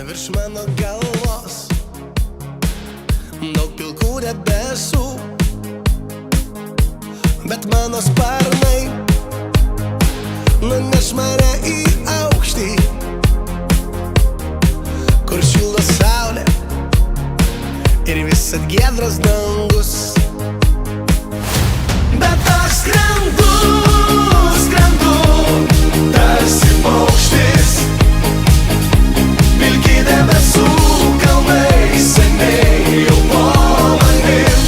Virš mano galvos daug pilkų debesų, bet mano sparnai nuneš mane į aukštį, kur šildo saulė ir visad giedras dangus. Bet aš skrendu, skrendu, tarsi paukštis. Pilki debesų kalnai seniai jau po manim.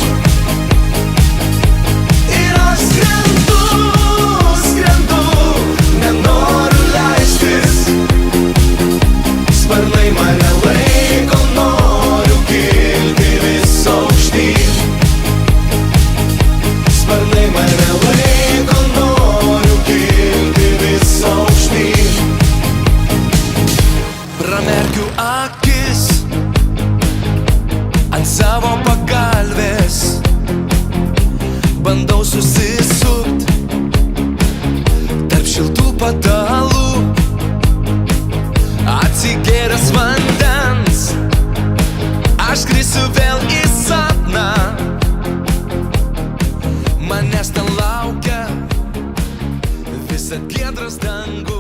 Ir aš skrendu, skrendu, nenoriu leistis. Sparnai mane laiko, noriu kilti vis aukštyn. Sparnai mane laiko, noriu kilti vis aukštyn. Pramerkiu akis ant savo pagalvės, bandau susisukt tarp šiltų patalų. Atsigėręs vandens, aš grįsiu vėl į sapną. Manęs ten laukia visad giedras dangus.